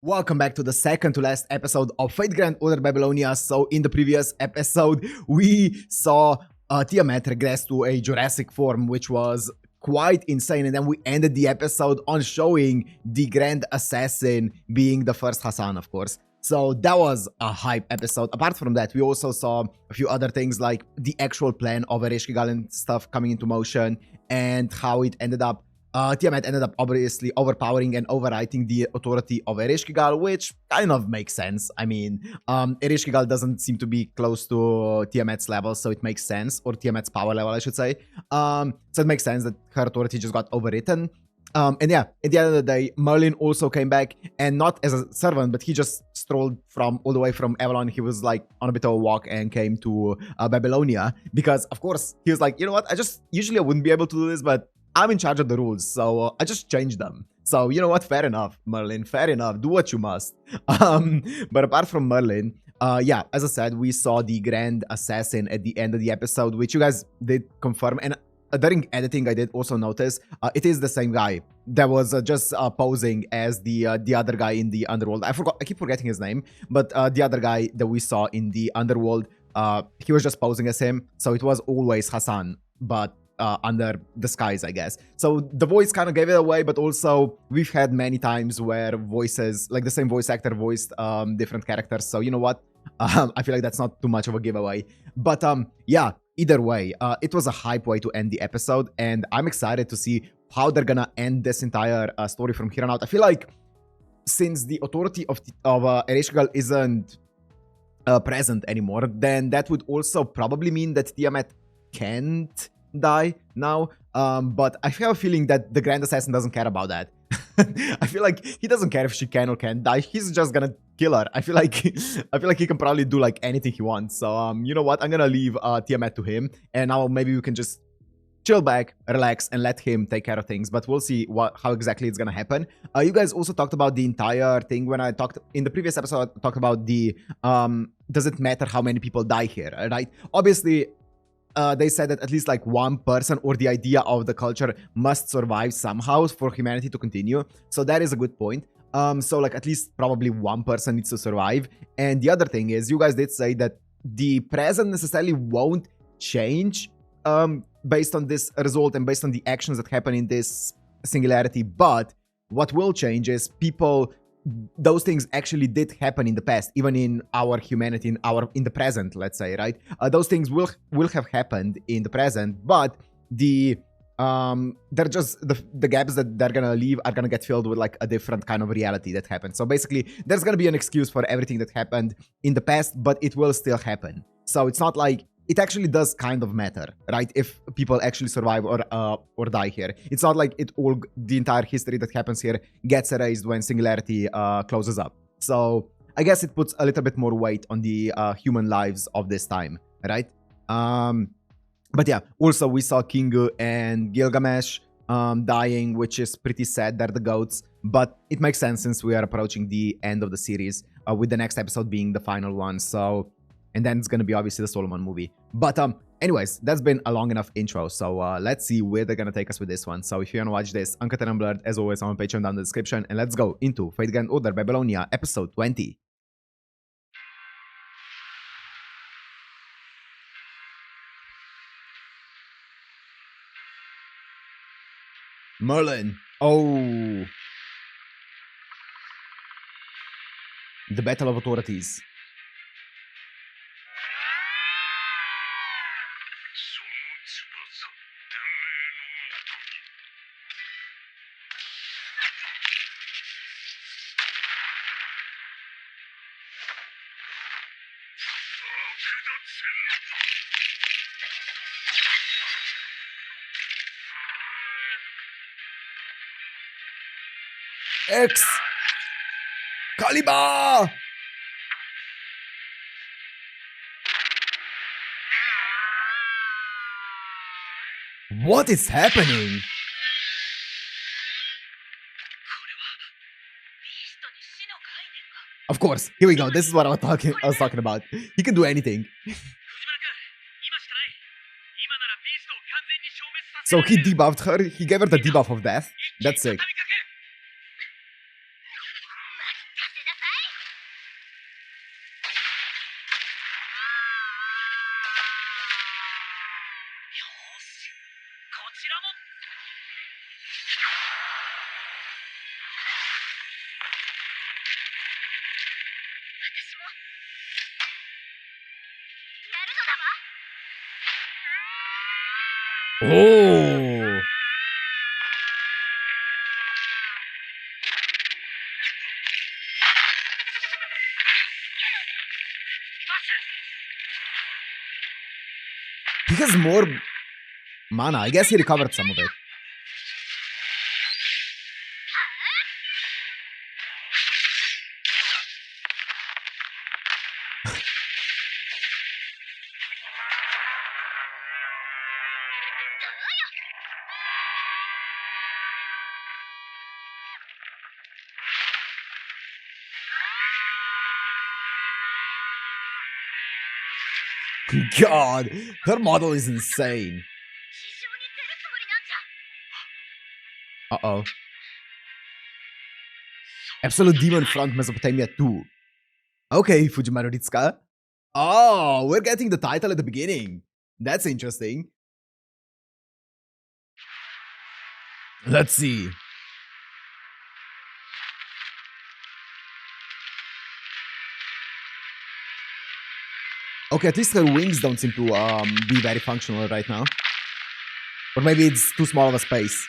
Welcome back to the second to last episode of Fate Grand Order Babylonia. So in the previous episode, we saw Tiamat regress to a Jurassic form, which was quite insane. And then we ended the episode on showing the Grand Assassin being the first Hassan, of course. So that was a hype episode. Apart from that, we also saw a few other things like the actual plan of Ereshkigal and stuff coming into motion and how it ended up. Tiamat ended up obviously overpowering and overwriting the authority of Ereshkigal, which kind of makes sense. I mean, Ereshkigal doesn't seem to be close to Tiamat's level, so it makes sense, or Tiamat's power level, I should say. So it makes sense that her authority just got overwritten. And yeah, at the end of the day, Merlin also came back, and not as a servant, but he just strolled from all the way from Avalon. He was like on a bit of a walk and came to Babylonia because, of course, he was like, you know what? Usually I wouldn't be able to do this, but I'm in charge of the rules, so I just changed them. So, you know what? Fair enough, Merlin. Fair enough. Do what you must. But apart from Merlin, yeah, as I said, we saw the Grand Assassin at the end of the episode, which you guys did confirm. And during editing, I did also notice it is the same guy that was just posing as the other guy in the underworld. I keep forgetting his name, but the other guy that we saw in the underworld, he was just posing as him. So it was always Hassan, but under disguise, I guess. So the voice kind of gave it away, but also we've had many times where voices, like the same voice actor voiced different characters. So you know what? I feel like that's not too much of a giveaway. But yeah, either way, it was a hype way to end the episode, and I'm excited to see how they're gonna end this entire story from here on out. I feel like since the authority of Ereshkigal isn't present anymore, then that would also probably mean that Tiamat can't die now, but I have a feeling that the Grand Assassin doesn't care about that. I feel like he doesn't care if she can or can't die. He's just gonna kill her. I feel like he can probably do like anything he wants. So you know what? I'm gonna leave Tiamat to him, and now maybe we can just chill back, relax, and let him take care of things. But we'll see how exactly it's gonna happen. You guys also talked about the entire thing when I talked in the previous episode. I talked about the does it matter how many people die here, right? Obviously, they said that at least like one person or the idea of the culture must survive somehow for humanity to continue. So that is a good point. So like at least probably one person needs to survive. And the other thing is, you guys did say that the present necessarily won't change based on this result and based on the actions that happen in this singularity. But what will change is those things actually did happen in the past, even in our humanity, in the present, let's say, right? Those things will have happened in the present, but they're just the gaps that they're gonna leave are gonna get filled with like a different kind of reality that happened. So basically, there's gonna be an excuse for everything that happened in the past, but it will still happen. So it's not like it actually does kind of matter, right? If people actually survive or die here, it's not like the entire history that happens here gets erased when singularity closes up. So I guess it puts a little bit more weight on the human lives of this time, right? But yeah, also we saw Kingu and Gilgamesh dying, which is pretty sad. They're the goats, but it makes sense since we are approaching the end of the series, with the next episode being the final one. So. And then it's going to be obviously the Solomon movie. But anyways, that's been a long enough intro. So let's see where they're going to take us with this one. So if you want to watch this, uncut and unblurred, as always, on my Patreon down in the description. And let's go into Fate Grand Order Babylonia, episode 20. Merlin. Oh. The Battle of Authorities. Excalibur! What is happening? Of course, here we go. This is what I was talking about. He can do anything. So he debuffed her. He gave her the debuff of death. That's sick. Oh. He has more mana. I guess he recovered some of it. God, her model is insane. Uh-oh. Absolute Demon Front Mesopotamia 2. Okay, Fujimaru Ritsuka. Oh, we're getting the title at the beginning. That's interesting. Let's see. Okay, at least her wings don't seem to be very functional right now. Or maybe it's too small of a space.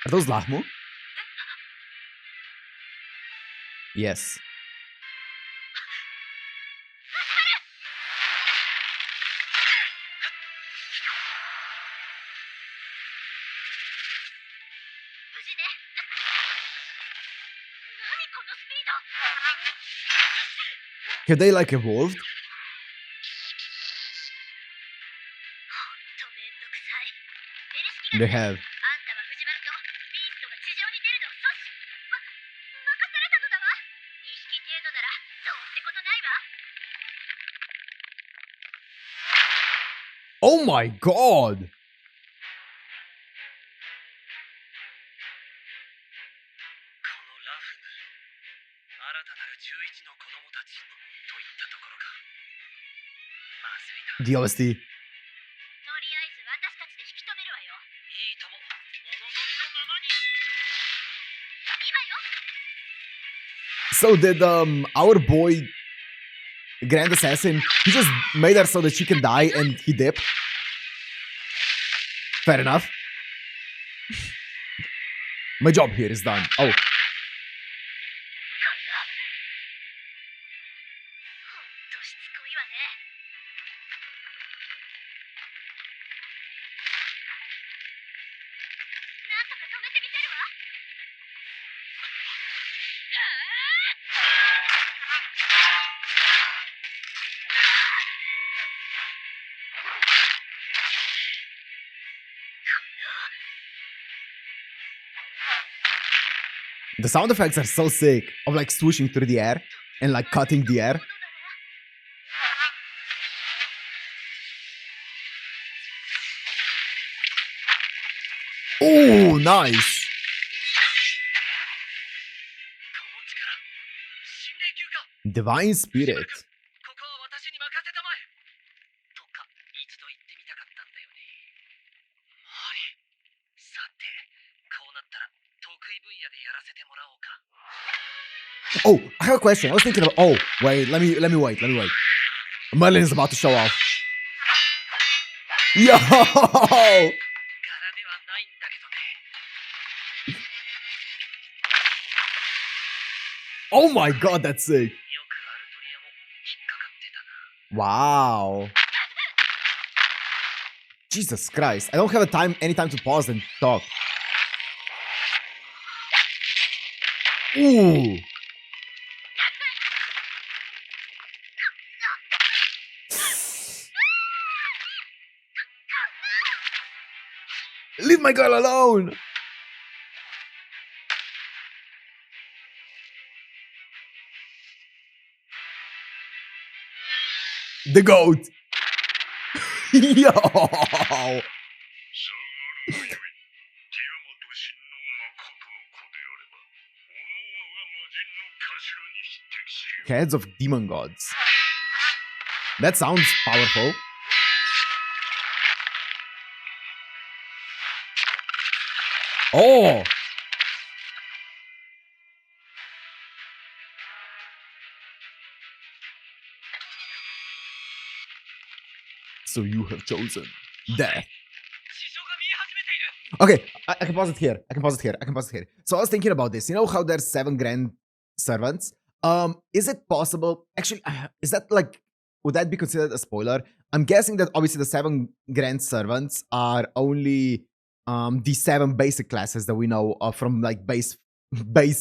Are those Lahmu? Yes. Have they like evolved? They have. Oh my god! The OST. So did our boy Grand Assassin, he just made her so that she can die and he dipped? Fair enough. My job here is done. Oh. The sound effects are so sick, of like swooshing through the air and like cutting the air. Oh, nice! Divine Spirit. Oh, I have a question. I was thinking of. Oh, wait. Let me wait. Merlin is about to show off. Yo! Oh my god, that's sick. Wow. Jesus Christ. I don't have any time to pause and talk. Ooh. Leave my girl alone! The goat. Yo. Heads of demon gods. That sounds powerful. Oh. So you have chosen death. Okay, I can pause it here. I can pause it here. I can pause it here. So I was thinking about this. You know how there's 7 grand servants? Is it possible? Actually, is that like, would that be considered a spoiler? I'm guessing that obviously the 7 grand servants are only the 7 basic classes that we know from like base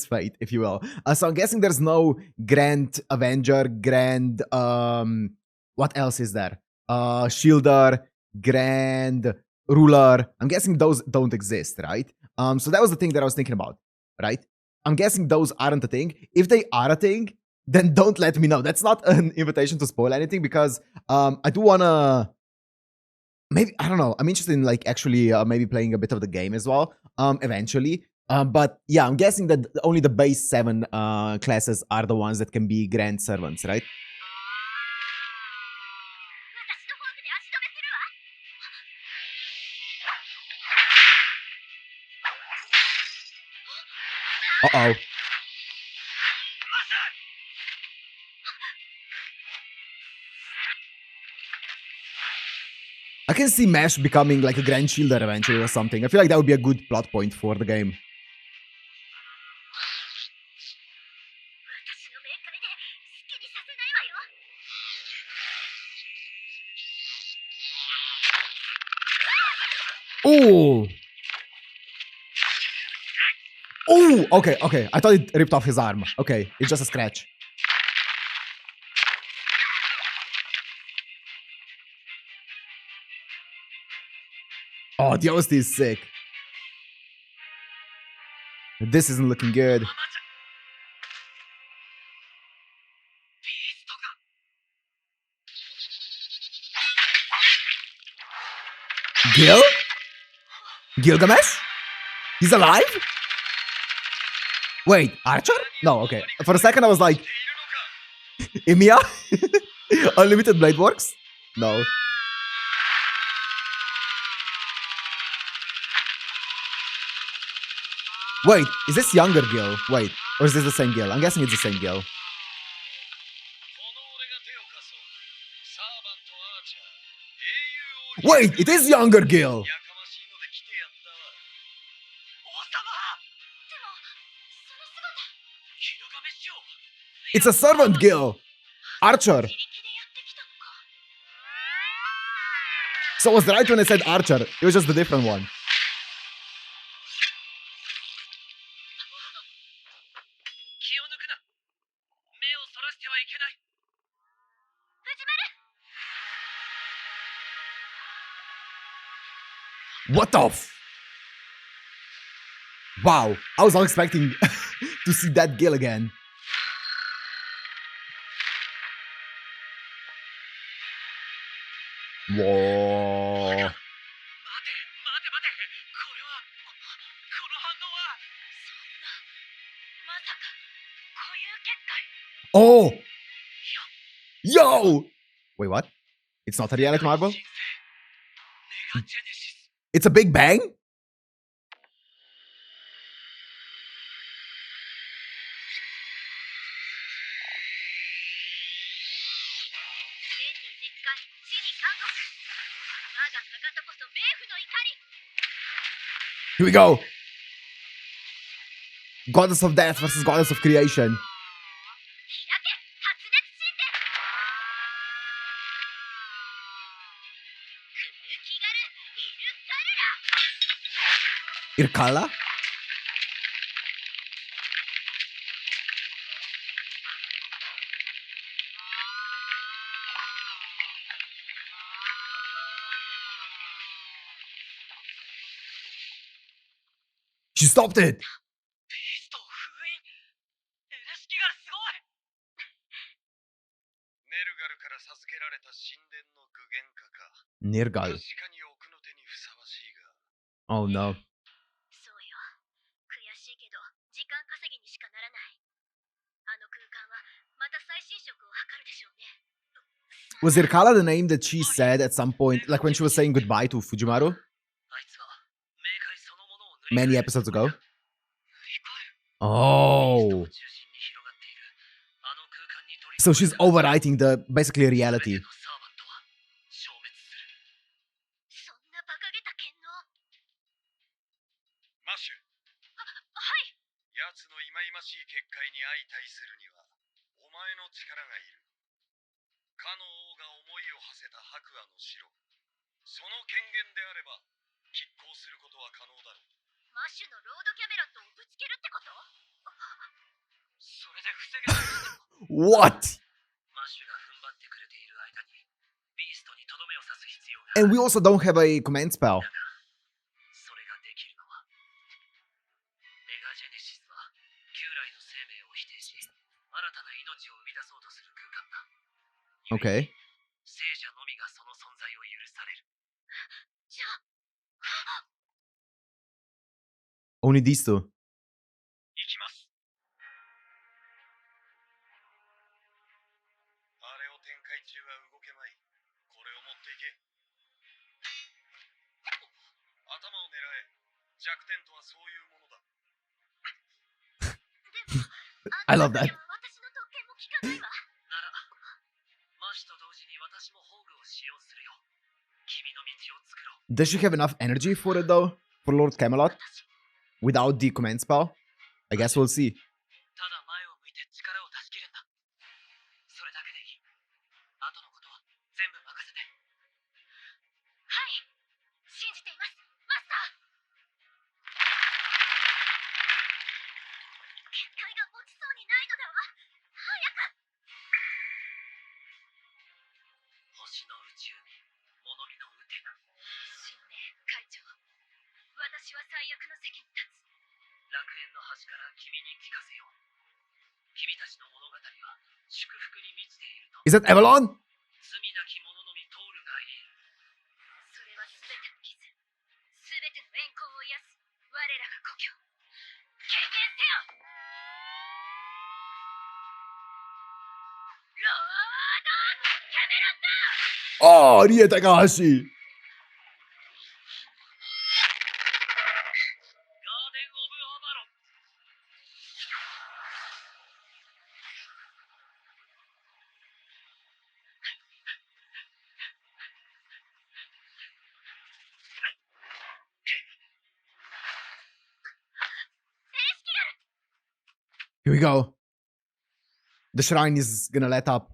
fate, if you will. So I'm guessing there's no grand avenger, grand what else is there? Shielder, grand ruler. I'm guessing those don't exist, right? So that was the thing that I was thinking about, right? I'm guessing those aren't a thing. If they are a thing, then don't let me know. That's not an invitation to spoil anything, because I do wanna, maybe, I don't know, I'm interested in like actually maybe playing a bit of the game as well eventually. But yeah, I'm guessing that only the base 7 classes are the ones that can be grand servants, right? Uh-oh. I can see Mash becoming like a Grand Shielder eventually or something. I feel like that would be a good plot point for the game. Oh! Oh! Okay, okay. I thought it ripped off his arm. Okay, it's just a scratch. Oh, the OST is sick. This isn't looking good. Gilgamesh? He's alive? Wait, Archer? No, okay. For a second I was like... Emiya? Unlimited Blade Works? No. Wait, is this younger Gil? Wait, or is this the same Gil? I'm guessing it's the same Gil. Wait, it is younger Gil! It's a servant Gil! Archer! So I was right when I said Archer. It was just the different one. What the f... Wow, I was not expecting to see that Gil again. Whoa. Oh! Yo! Wait, what? It's not a reality marble? It's a Big Bang? Here we go! Goddess of Death versus Goddess of Creation. Irkala? She stopped it! Nirgal. Oh no. Was Irkala the name that she said at some point, like when she was saying goodbye to Fujimaru? Many episodes ago? Oh. So she's overwriting the basically reality. What? And we also don't have a command spell. Okay. Only these two. I love that. Does she have enough energy for it though? For Lord Camelot? Without the command spell? I guess we'll see. Is that Avalon? Oh, Rie Takahashi! Here we go. The shrine is gonna let up.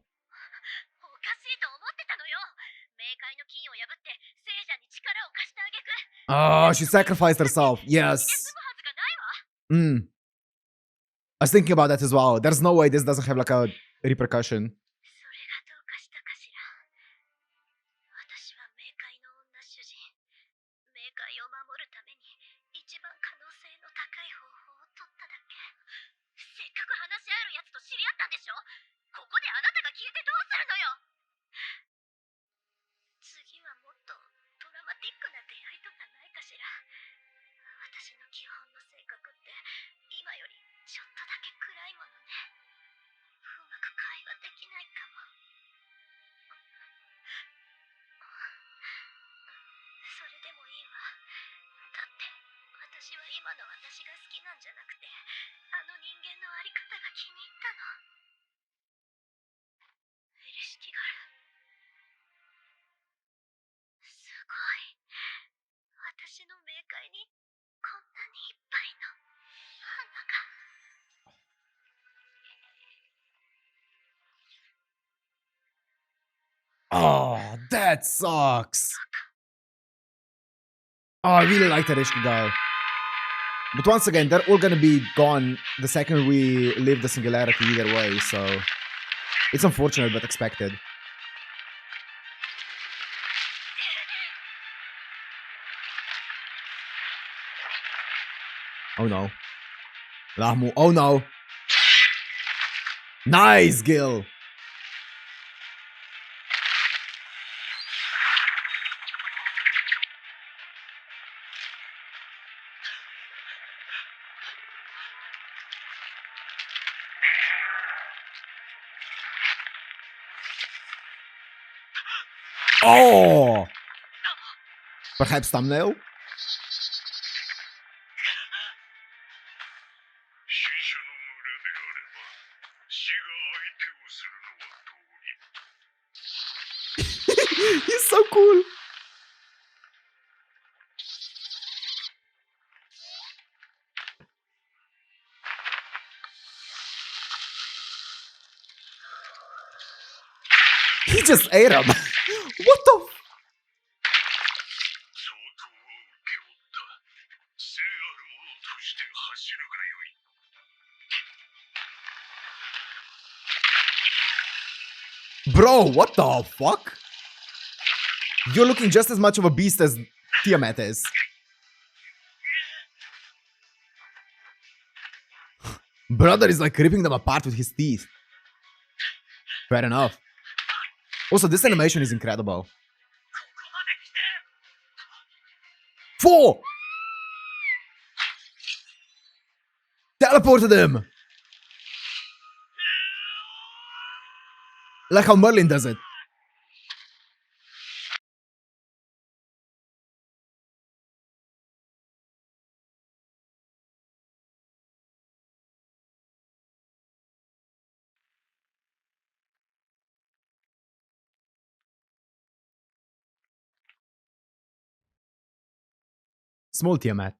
Oh, she sacrificed herself. Yes. I was thinking about that as well. There's no way this doesn't have like a repercussion. Oh, that sucks. Oh, I really like Ereshkigal. But once again, they're all gonna be gone the second we leave the singularity either way, so it's unfortunate but expected. Oh no. Lahmu. Oh no. Nice, Gil. Oh! Perhaps thumbnail? He's so cool. He just ate him. What the f- Bro, what the fuck? You're looking just as much of a beast as Tiamat is. Brother is like ripping them apart with his teeth. Fair enough. Also, this animation is incredible. 4! Teleported him! Like how Merlin does it. Small Tiamat.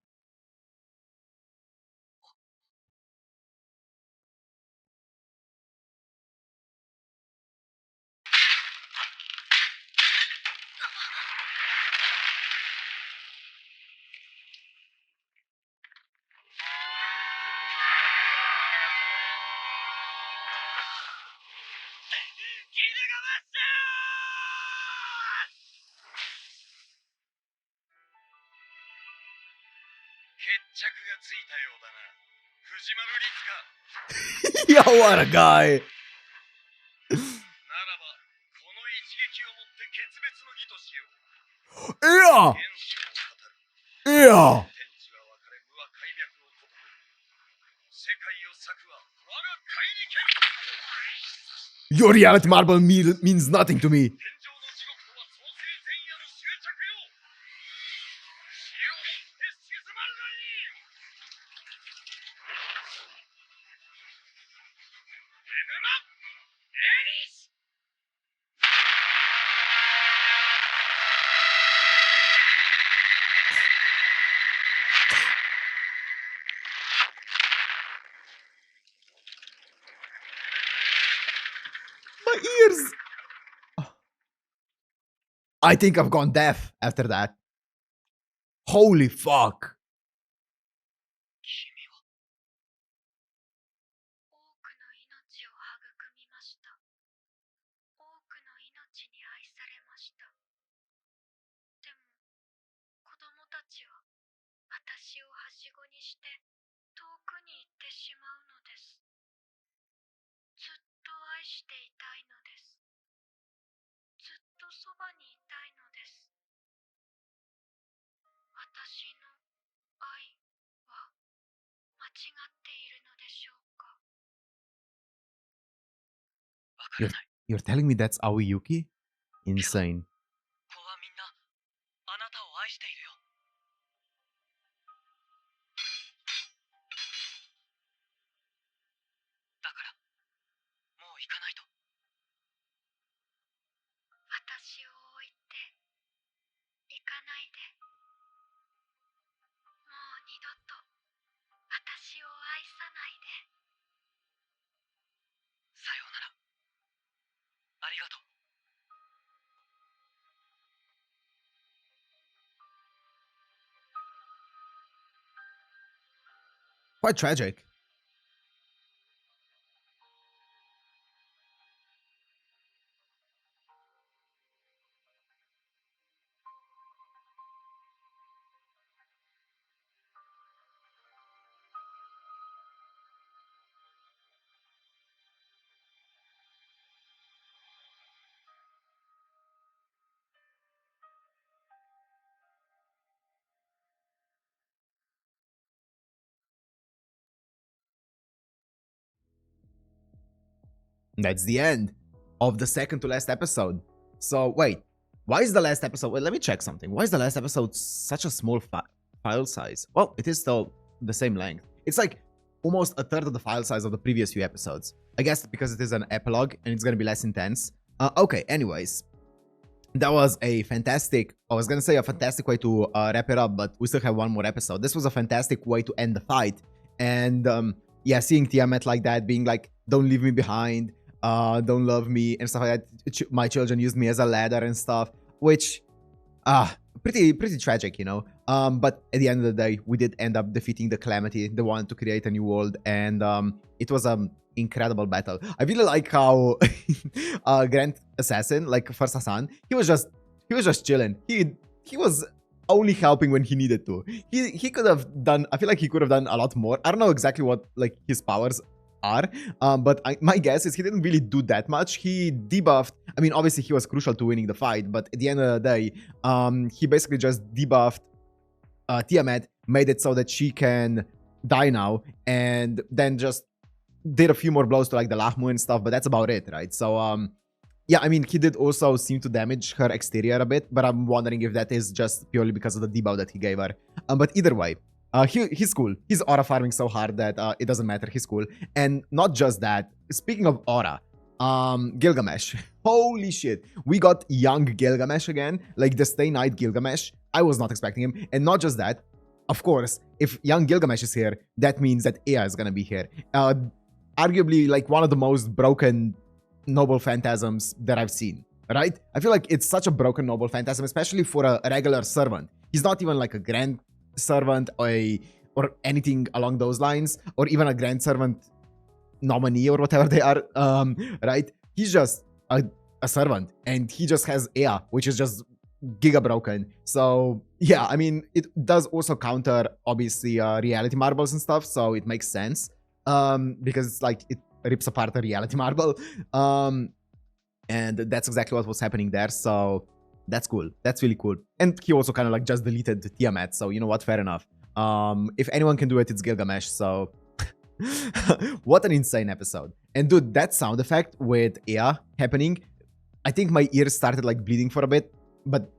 Yo, what a guy! Yeah! Yeah! Your reality marble means nothing to me. My ears! I think I've gone deaf after that. Holy fuck. You're telling me that's Aoi Yuki? Insane. Quite tragic. That's the end of the second to last episode. So wait, Why is the last episode... Well, let me check something. Why is the last episode such a small file size? Well, it is still the same length. It's like almost a third of the file size of the previous few episodes. I guess because it is an epilogue and it's going to be less intense. Okay, anyways. That was a fantastic... I was going to say a fantastic way to wrap it up, but we still have one more episode. This was a fantastic way to end the fight. And yeah, seeing Tiamat like that, being like, don't leave me behind, don't love me, and stuff like that. My children used me as a ladder and stuff, which... pretty tragic, you know. But at the end of the day, we did end up defeating the Calamity. They wanted to create a new world, and it was an incredible battle. I really like how Grand Assassin, like first Hassan, he was just chilling. He was only helping when he needed to. He could have done... I feel like he could have done a lot more. I don't know exactly what like his powers are, but my guess is he didn't really do that much. He debuffed... I mean, obviously he was crucial to winning the fight, but at the end of the day, he basically just debuffed Tiamat, made it so that she can die now, and then just did a few more blows to like the Lahmu and stuff, but that's about it, right? So yeah, I mean, he did also seem to damage her exterior a bit, but I'm wondering if that is just purely because of the debuff that he gave her. But either way, he's cool. He's aura farming so hard that it doesn't matter. He's cool. And not just that, speaking of aura, Gilgamesh. Holy shit. We got young Gilgamesh again, like the Stay Night Gilgamesh. I was not expecting him. And not just that, of course, if young Gilgamesh is here, that means that Ea is gonna be here. Arguably, like one of the most broken noble phantasms that I've seen, right? I feel like it's such a broken noble phantasm, especially for a regular servant. He's not even like a grand servant or anything along those lines, or even a grand servant nominee or whatever they are, right? He's just a servant, and he just has Ea, which is just giga broken. So yeah, I mean, it does also counter obviously reality marbles and stuff, so it makes sense, because it's like it rips apart a reality marble, and that's exactly what was happening there. So that's cool. That's really cool. And he also kind of like just deleted Tiamat, so you know what, fair enough. If anyone can do it, it's Gilgamesh. So what an insane episode. And dude, that sound effect with Ea happening, I think my ears started like bleeding for a bit, but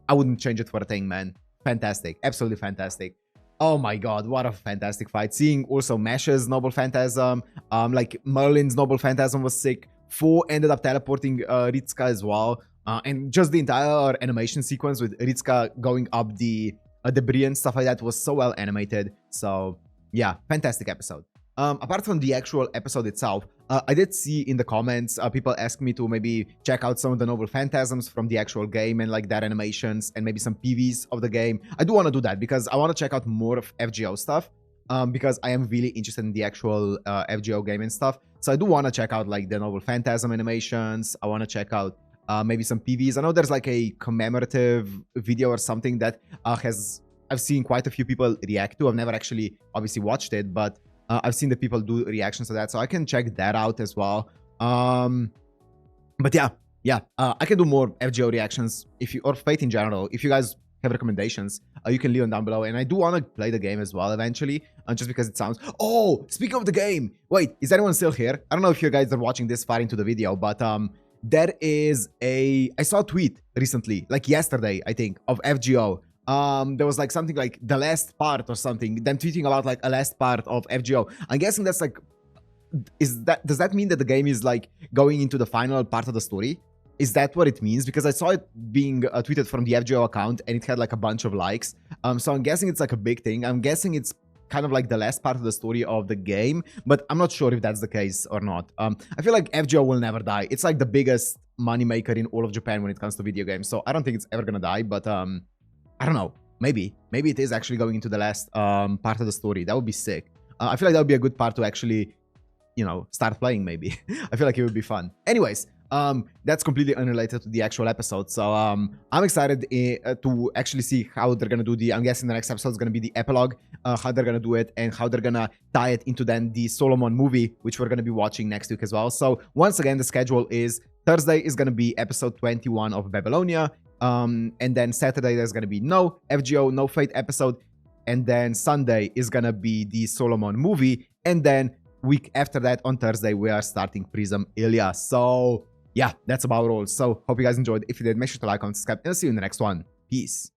I wouldn't change it for a thing, man. Fantastic. Absolutely fantastic. Oh my god, what a fantastic fight. Seeing also Mash's Noble Phantasm, like Merlin's Noble Phantasm was sick. Four ended up teleporting Ritska as well. And just the entire animation sequence with Ritska going up the debris and stuff like that was so well animated. So yeah, fantastic episode. Apart from the actual episode itself, I did see in the comments people ask me to maybe check out some of the Noble Phantasms from the actual game and like their animations and maybe some PVs of the game. I do want to do that because I want to check out more of FGO stuff, because I am really interested in the actual FGO game and stuff. So I do want to check out like the Noble Phantasm animations. I want to check out maybe some PVs. I know there's like a commemorative video or something that I've seen quite a few people react to. I've never actually obviously watched it, but I've seen the people do reactions to that, so I can check that out as well. But yeah, I can do more FGO reactions or Fate in general. If you guys have recommendations, you can leave them down below. And I do want to play the game as well eventually, just because it sounds... Oh, speaking of the game, wait, is anyone still here? I don't know if you guys are watching this far into the video, but there is I saw a tweet recently, like yesterday, I think, of FGO. There was like something like the last part or something, them tweeting about like a last part of FGO. I'm guessing that's like, does that mean that the game is like going into the final part of the story? Is that what it means? Because I saw it being tweeted from the FGO account and it had like a bunch of likes. So I'm guessing it's like a big thing. I'm guessing it's kind of like the last part of the story of the game, but I'm not sure if that's the case or not. I feel like FGO will never die. It's like the biggest moneymaker in all of Japan when it comes to video games. So I don't think it's ever gonna die, but I don't know. Maybe it is actually going into the last part of the story. That would be sick. I feel like that would be a good part to actually, you know, start playing maybe. I feel like it would be fun. Anyways, that's completely unrelated to the actual episode. So I'm excited to actually see how they're going to do I'm guessing the next episode is going to be the epilogue, how they're going to do it and how they're going to tie it into then the Solomon movie, which we're going to be watching next week as well. So once again, the schedule is Thursday is going to be episode 21 of Babylonia. And then Saturday there's gonna be no FGO, no Fate episode, and then Sunday is gonna be the Solomon movie, and then week after that on Thursday we are starting Prism Ilya. So yeah, that's about all. So hope you guys enjoyed. If you did, make sure to like, comment, subscribe, and I'll see you in the next one. Peace.